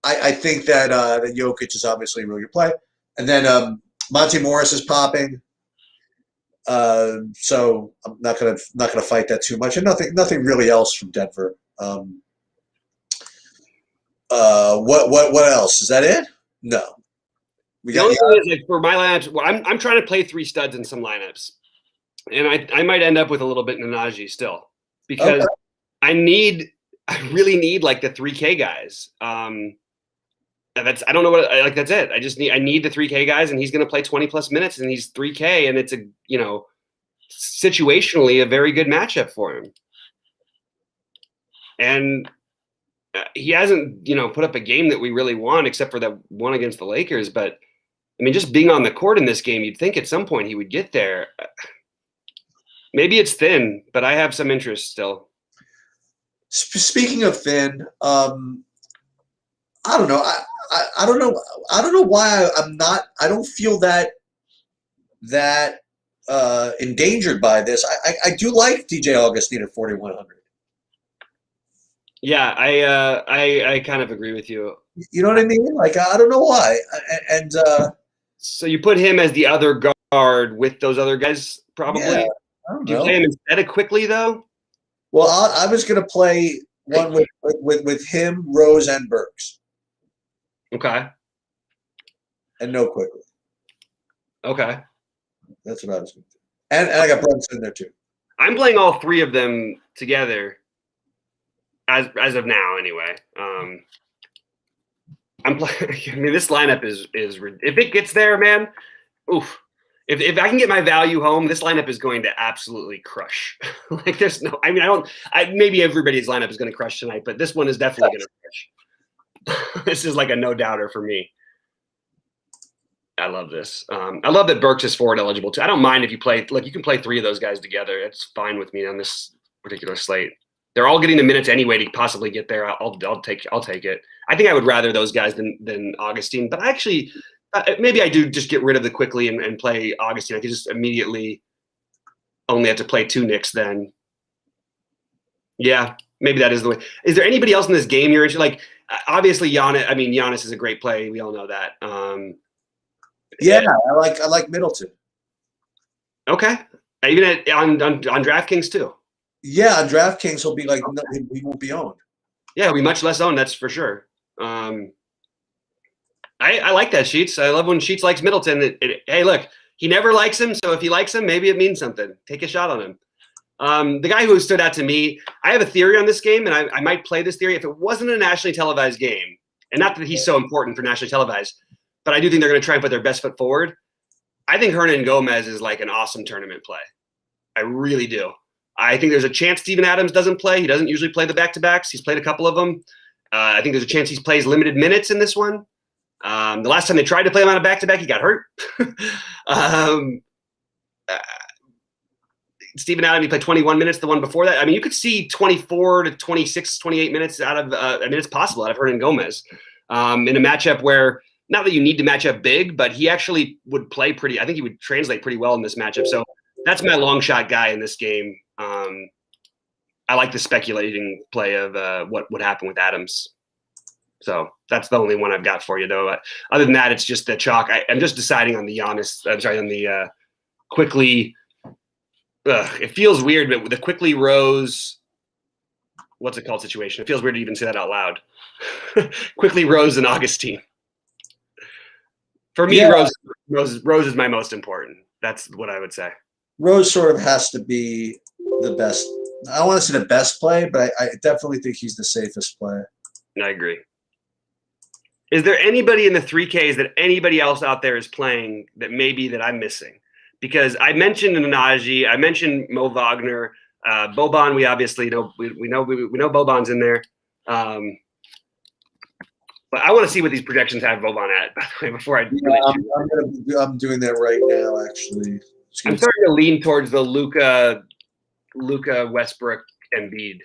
I think that Jokic is obviously a really good play, and then Monty Morris is popping. So I'm not gonna fight that too much, and nothing really else from Denver. What else? Is that it? No. The only thing is, like, for my lineups, well, I'm trying to play 3 studs in some lineups, and I might end up with a little bit of Nnaji still because I really need like the 3K guys. That's I don't know what like that's it. I need the 3K guys, and he's going to play 20 plus minutes, and he's 3K, and it's situationally a very good matchup for him. And he hasn't put up a game that we really want, except for that one against the Lakers. But I mean, just being on the court in this game, you'd think at some point he would get there. Maybe it's thin, but I have some interest still. Speaking of thin, I don't know. I don't know. I don't know why I'm not. I don't feel that endangered by this. I do like DJ Augustine at 4,100. Yeah, I kind of agree with you. You know what I mean? Like I don't know why. And so you put him as the other guard with those other guys, probably. Yeah, I don't know. Do you play him instead of Quickly though? Well, I was going to play one with him, Rose, and Burks. Okay. And no Quickly. Okay. That's what I was going to do. And I got Brunson in there too. I'm playing all 3 of them together as of now anyway. I'm playing. I mean, this lineup is if it gets there, man. Oof. If I can get my value home, this lineup is going to absolutely crush. Like there's no. I mean, maybe everybody's lineup is going to crush tonight, but this one is definitely going to crush. This is like a no doubter for me. I love this. I love that Burks is forward eligible too. I don't mind if you play. Look, you can play 3 of those guys together. It's fine with me on this particular slate. They're all getting the minutes anyway to possibly get there. I'll take it. I think I would rather those guys than Augustine. But actually, maybe I do just get rid of the Quickly and play Augustine. I could just immediately only have to play 2 Knicks then. Yeah, maybe that is the way. Is there anybody else in this game you're interested? Like, obviously, Giannis. I mean, Giannis is a great play. We all know that. Yeah, I like Middleton. Okay, even on DraftKings too. Yeah, on DraftKings he'll be like he won't be owned. Yeah, he'll be much less owned. That's for sure. I like that, Sheets. I love when Sheets likes Middleton. Hey, look, he never likes him, so if he likes him, maybe it means something. Take a shot on him. The guy who stood out to me, I have a theory on this game, and I might play this theory if it wasn't a nationally televised game, and not that he's so important for nationally televised, but I do think they're going to try and put their best foot forward. I think Hernan Gomez is like an awesome tournament play. I really do. I think there's a chance Steven Adams doesn't play. He doesn't usually play the back-to-backs. He's played a couple of them. I think there's a chance he plays limited minutes in this one. The last time they tried to play him on a back-to-back, he got hurt. Steven Adams, he played 21 minutes the one before that. I mean, you could see 24 to 26, 28 minutes out of it's possible out of Hernan Gomez in a matchup where not that you need to match up big, but he actually would play pretty. I think he would translate pretty well in this matchup. So that's my long shot guy in this game. I like the speculating play of what would happen with Adams. So that's the only one I've got for you, though. Other than that, it's just the chalk. I'm just deciding on the Giannis. I'm sorry, on the Quickly. It feels weird, but with the Quickly Rose, what's it called situation? It feels weird to even say that out loud. Quickly Rose and Augustine. For me, yeah. Rose is my most important. That's what I would say. Rose sort of has to be the best. I don't want to say the best play, but I definitely think he's the safest play. I agree. Is there anybody in the 3Ks that anybody else out there is playing that maybe that I'm missing? Because I mentioned Nnaji, I mentioned Mo Wagner, Boban. We obviously know we know Boban's in there. But I want to see what these projections have Boban at, by the way, before I. Yeah, I'm doing that right now, actually. I'm starting to lean towards the Luka, Westbrook, Embiid.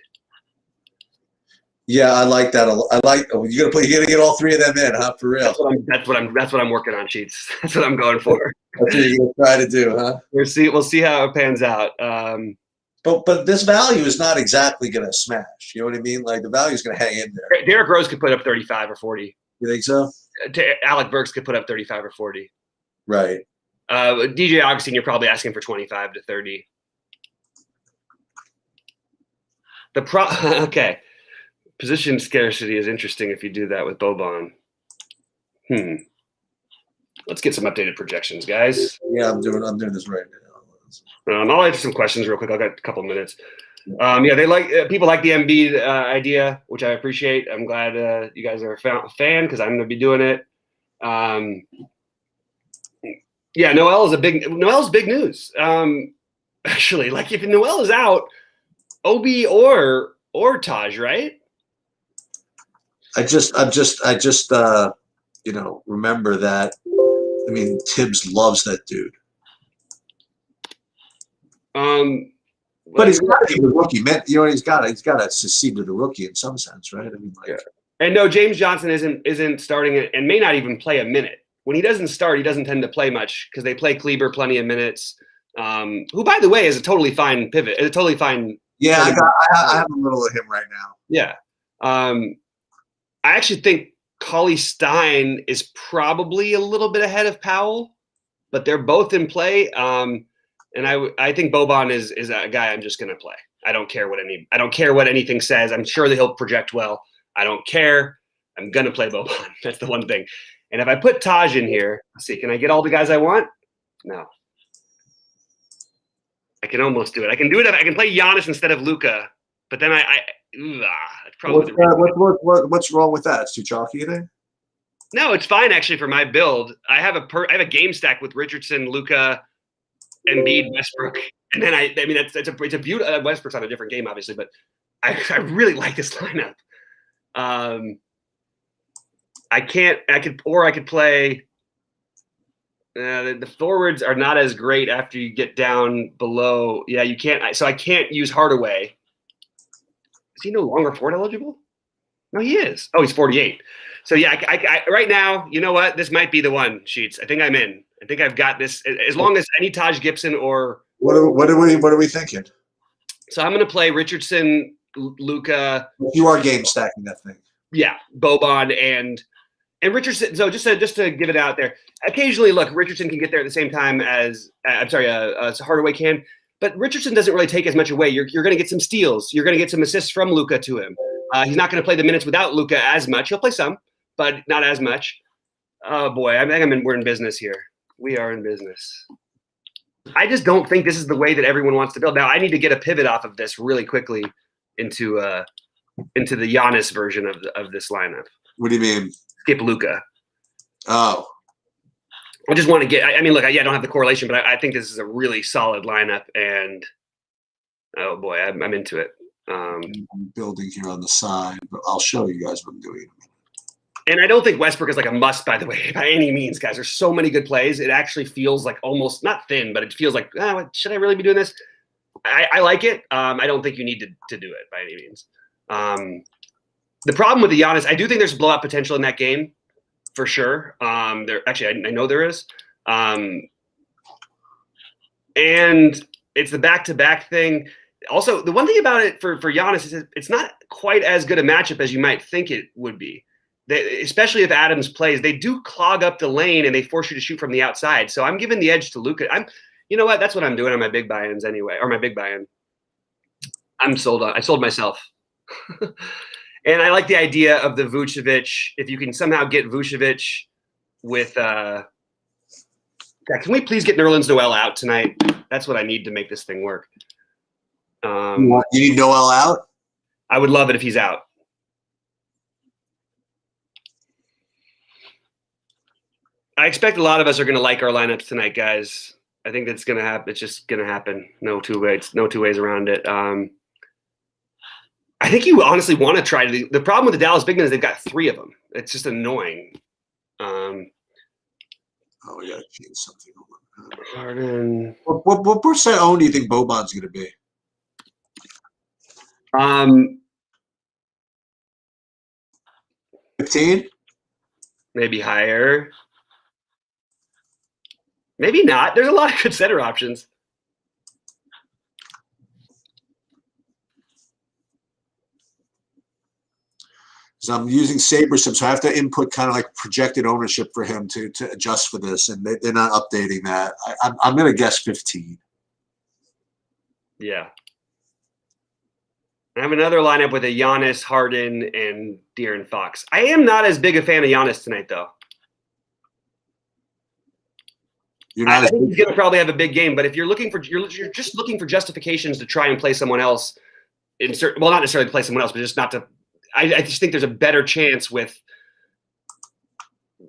Yeah, I like that. I like. Oh, you're gonna get all three of them in, huh? For real. That's what I'm working on, Sheets. That's what I'm going for. That's what you're gonna try to do, huh? We'll see how it pans out. But this value is not exactly gonna smash. You know what I mean? Like the value is gonna hang in there. Derrick Rose could put up 35 or 40. You think so? Alec Burks could put up 35 or 40. Right. DJ Augustine, you're probably asking for 25 to 30. Okay. Position scarcity is interesting if you do that with Boban. Let's get some updated projections, guys. Yeah, I'm doing this right now. I'll answer some questions real quick. I've got a couple minutes. They like people like the Embiid idea, which I appreciate. I'm glad you guys are a fan because I'm going to be doing it. Noel's big news. Actually, like if Noel is out, Obi or Taj, right? I just remember that. I mean, Tibbs loves that dude. But he's got to be the rookie. You know, he's got to succeed to the rookie in some sense, right? I mean, like, And no, James Johnson isn't starting it and may not even play a minute. When he doesn't start, he doesn't tend to play much because they play Kleber plenty of minutes. Who, by the way, is a totally fine pivot. Is a totally fine. Yeah, I have a little of him right now. Yeah. I actually think Cauley Stein is probably a little bit ahead of Powell, but they're both in play. And I think Boban is a guy I'm just going to play. I don't care what anything says. I'm sure that he'll project well. I don't care. I'm going to play Boban. That's the one thing. And if I put Taj in here, let's see, can I get all the guys I want? No. I can almost do it. I can do it. I can play Giannis instead of Luka, but then that's probably what's wrong with that? It's too chalky, you think? No, it's fine actually for my build. I have a game stack with Richardson, Luka, Embiid, Westbrook, and then it's a beautiful. Westbrook's on a different game, obviously, but I really like this lineup. I could play. The forwards are not as great after you get down below. Yeah, you can't. So I can't use Hardaway. Is he no longer forward eligible? No, he is. Oh, he's 48. So yeah, I right now, you know what? This might be the one, Sheets. I think I'm in. I think I've got this. As long as any Taj Gibson or what are we thinking? So I'm going to play Richardson, Luka. You are game stacking that thing. Yeah, Boban and Richardson. So just to give it out there, occasionally, look, Richardson can get there at the same time as Hardaway can, but Richardson doesn't really take as much away. You're going to get some steals. You're going to get some assists from Luka to him. He's not going to play the minutes without Luka as much. He'll play some, but not as much. Oh boy, I think we're in business here. We are in business. I just don't think this is the way that everyone wants to build. Now I need to get a pivot off of this really quickly into the Giannis version of this lineup. What do you mean? Skip Luka. Oh. I just want to get. I mean, look, I don't have the correlation, but I think this is a really solid lineup, and oh boy, I'm into it. I'm building here on the side, but I'll show you guys what I'm doing in a minute. And I don't think Westbrook is like a must, by the way, by any means, guys. There's so many good plays. It actually feels like almost not thin, but it feels like, should I really be doing this? I like it. I don't think you need to do it by any means. The problem with the Giannis, I do think there's blowout potential in that game, for sure. I know there is. And it's the back-to-back thing. Also, the one thing about it for Giannis is it's not quite as good a matchup as you might think it would be. Especially if Adams plays, they do clog up the lane and they force you to shoot from the outside. So I'm giving the edge to Luka. You know what? That's what I'm doing on my big buy-ins anyway, or my big buy-in. I'm sold on. I sold myself. And I like the idea of the Vucevic. If you can somehow get Vucevic with can we please get Nerlens Noel out tonight? That's what I need to make this thing work. You need Noel out? I would love it if he's out. I expect a lot of us are going to like our lineups tonight, guys. I think that's going to happen. It's just going to happen. No two ways around it. I think you honestly want to try to. The problem with the Dallas big men is they've got 3 of them. It's just annoying. Oh, we gotta change something. Harden. What percent owned do you think Boban's going to be? 15? Maybe higher. Maybe not. There's a lot of good center options. So I'm using SaberSim, so I have to input kind of like projected ownership for him to adjust for this, and they're not updating that. I'm going to guess 15. Yeah. I have another lineup with a Giannis, Harden, and De'Aaron Fox. I am not as big a fan of Giannis tonight, though. I think he's going to probably have a big game, but if you're just looking for justifications to try and play someone else, not necessarily play someone else, but just not to. I just think there's a better chance with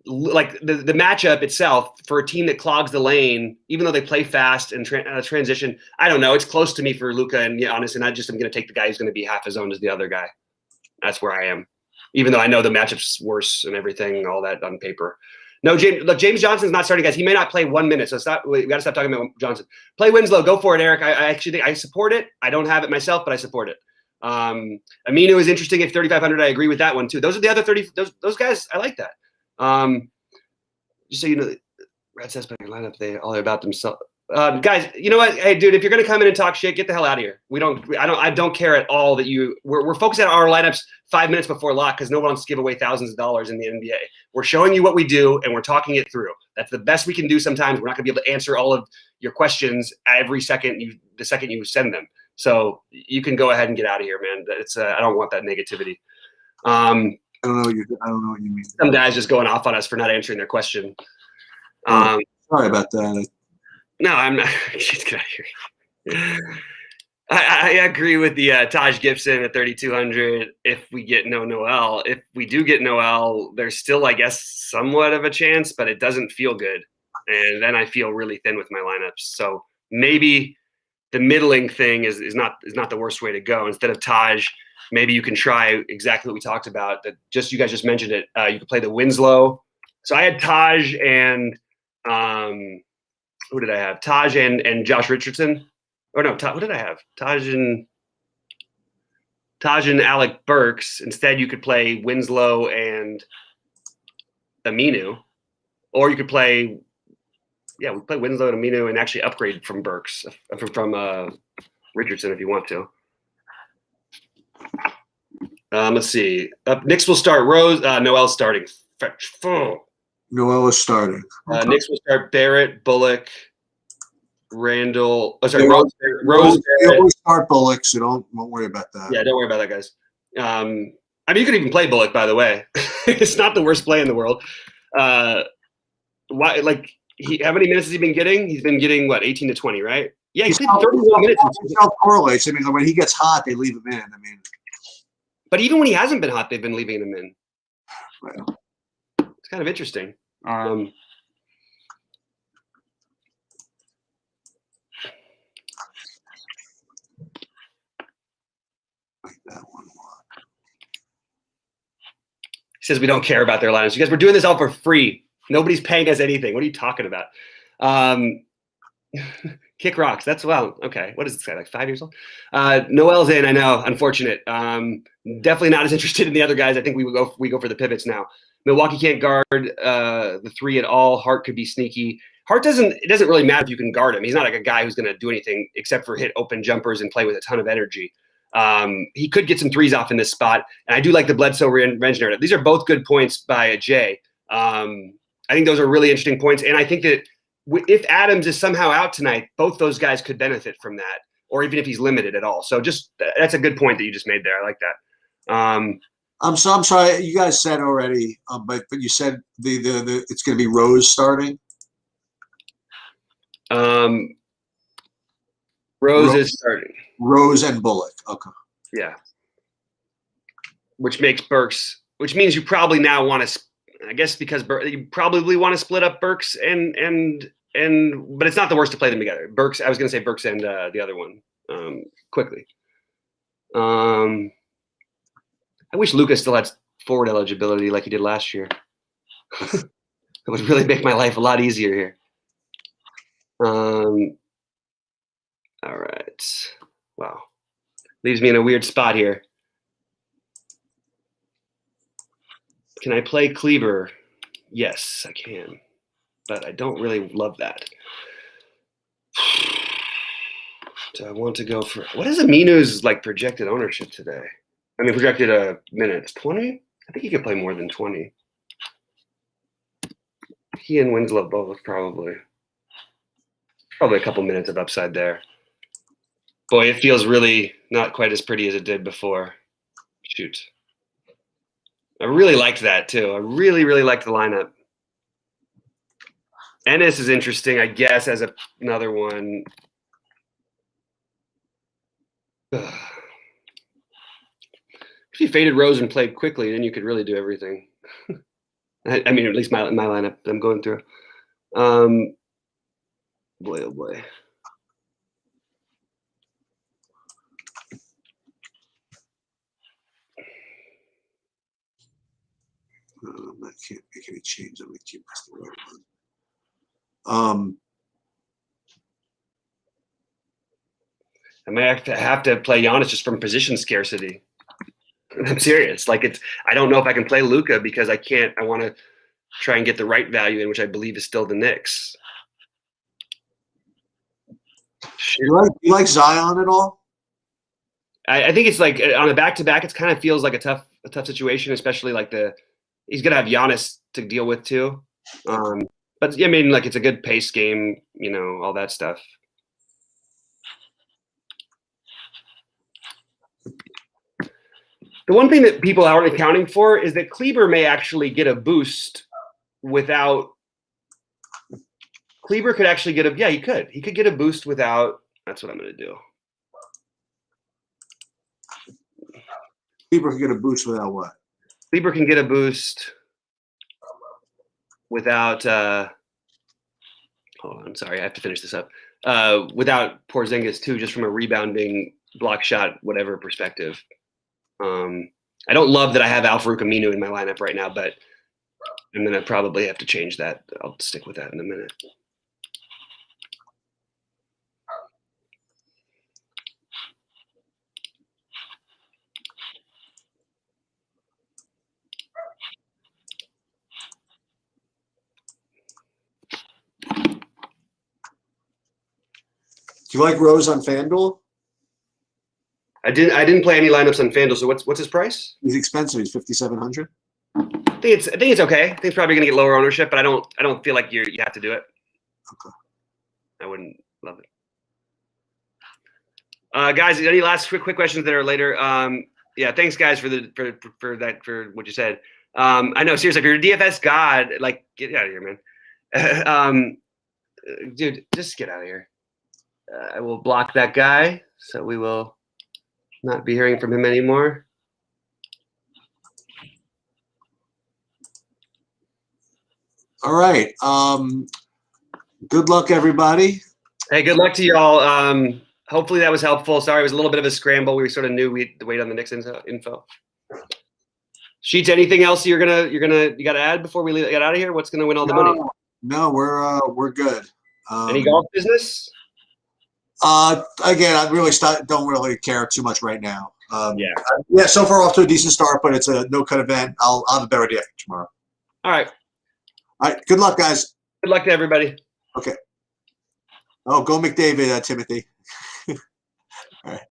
like the matchup itself for a team that clogs the lane, even though they play fast and transition. I don't know. It's close to me for Luka and Giannis, and I just am going to take the guy who's going to be half as owned as the other guy. That's where I am, even though I know the matchup's worse and everything, all that on paper. No, James Johnson's not starting, guys. He may not play 1 minute, so we got to stop talking about Johnson. Play Winslow. Go for it, Eric. I actually think I support it. I don't have it myself, but I support it. Aminu is interesting at 3,500. I agree with that one too. Those are the other 30. Those guys, I like that. Just so you know, Red says back lineup. They all about themselves. Guys, you know what? Hey, dude, if you're gonna come in and talk shit, get the hell out of here. I don't care at all that we're focused on our lineups 5 minutes before lock because no one wants to give away thousands of dollars in the NBA. We're showing you what we do and we're talking it through. That's the best we can do. Sometimes we're not gonna be able to answer all of your questions every second the second you send them. So you can go ahead and get out of here, man. It's I don't want that negativity. I don't know what you mean. Some guys just going off on us for not answering their question. Sorry about that. No, I'm not. Just get out of here. I agree with the Taj Gibson at 3,200. If we get no Noel, if we do get Noel, there's still, I guess, somewhat of a chance, but it doesn't feel good. And then I feel really thin with my lineups. So maybe the middling thing is not the worst way to go. Instead of Taj, maybe you can try exactly what we talked about. You guys just mentioned it. You could play the Winslow. So I had Taj and who did I have? Taj and Josh Richardson. Or no, what did I have? Taj and Alec Burks. Instead, you could play Winslow and Aminu, or you could play. Yeah, we play Winslow and Aminu and actually upgrade from Burks from Richardson if you want to. Let's see. Knicks will start Rose. Noel's starting. Noel is starting. Knicks will start Barrett, Bullock, Randall. Oh, sorry, Rose. They always start Bullock, so won't worry about that. Yeah, don't worry about that, guys. I mean, you could even play Bullock, by the way. It's not the worst play in the world. Why? Like, how many minutes has he been getting? He's been getting what, 18 to 20, right? Yeah, he's 31 minutes. It correlates. I mean, when he gets hot, they leave him in. I mean, but even when he hasn't been hot, they've been leaving him in. Well, it's kind of interesting. Like that one. He says we don't care about their lineups. You guys, we're doing this all for free. Nobody's paying us anything. What are you talking about? Kick rocks. That's okay. What does it say? Like 5 years old? Noel's in. I know. Unfortunate. Definitely not as interested in the other guys. I think we go for the pivots now. Milwaukee can't guard the 3 at all. Hart could be sneaky. Hart it doesn't really matter if you can guard him. He's not like a guy who's going to do anything except for hit open jumpers and play with a ton of energy. He could get some threes off in this spot. And I do like the Bledsoe revenge narrative. These are both good points by Jay. I think those are really interesting points. And I think that if Adams is somehow out tonight, both those guys could benefit from that, or even if he's limited at all. So that's a good point that you just made there. I like that. I'm sorry, you guys said already, but you said the it's going to be Rose starting. Rose is starting. Rose and Bullock. Okay. Yeah. Which makes Burks. Which means you probably now want to. I guess because you probably want to split up Burks but it's not the worst to play them together. Burks, I was going to say Burks and the other one quickly. I wish Lucas still had forward eligibility like he did last year. It would really make my life a lot easier here. All right. Wow. Leaves me in a weird spot here. Can I play Kleber? Yes, I can. But I don't really love that. Do I want to go for what is Aminu's like projected ownership today? I mean, projected minutes 20. I think he could play more than 20. He and Winslow both probably a couple minutes of upside there. Boy, it feels really not quite as pretty as it did before. Shoot, I really liked that too. I really liked the lineup. Ennis is interesting, I guess, as another one. If you faded Rose and played quickly, then you could really do everything. I mean, at least my lineup I'm going through. Boy, oh boy. I can't make any change. I'm going to keep this the right one. I might have to play Giannis just from position scarcity. I'm serious. Like I don't know if I can play Luka because I can't. I want to try and get the right value in, which I believe is still the Knicks. You like Zion at all? I think it's like on a back-to-back, it kind of feels like a tough situation, especially like he's gonna have Giannis to deal with too. But I mean, like it's a good pace game, all that stuff. The one thing that people aren't accounting for is that Kleber may actually get a boost without. Kleber could actually get he could. He could get a boost without. That's what I'm going to do. Kleber can get a boost without what? Kleber can get a boost without. Hold on, sorry, I have to finish this up. Without Porzingis too, just from a rebounding, block shot, whatever perspective. I don't love that I have Al-Farouq Aminu in my lineup right now, but I'm going to probably have to change that. I'll stick with that in a minute. Do you like Rose on FanDuel? I didn't play any lineups on FanDuel. So what's his price? He's expensive. He's $5,700. I think it's okay. I think it's probably going to get lower ownership, but I don't feel like you have to do it. Okay. I wouldn't love it. Guys, any last quick questions that are later? Yeah, thanks guys for what you said. I know, seriously, if you're a DFS god, like get out of here, man. Dude, just get out of here. I will block that guy, so we will not be hearing from him anymore. All right. Good luck, everybody. Hey, good luck to y'all. Hopefully that was helpful. Sorry, it was a little bit of a scramble. We sort of knew we had to wait on the Knicks info. Sheets, anything else you got to add before we get out of here? What's going to win all the money? No, we're good. Any golf business? Again, I really don't really care too much right now. Yeah. So far off to a decent start, but it's a no-cut event. I'll have a better day after tomorrow. All right. Good luck, guys. Good luck to everybody. Okay. Oh, go McDavid, Timothy. All right.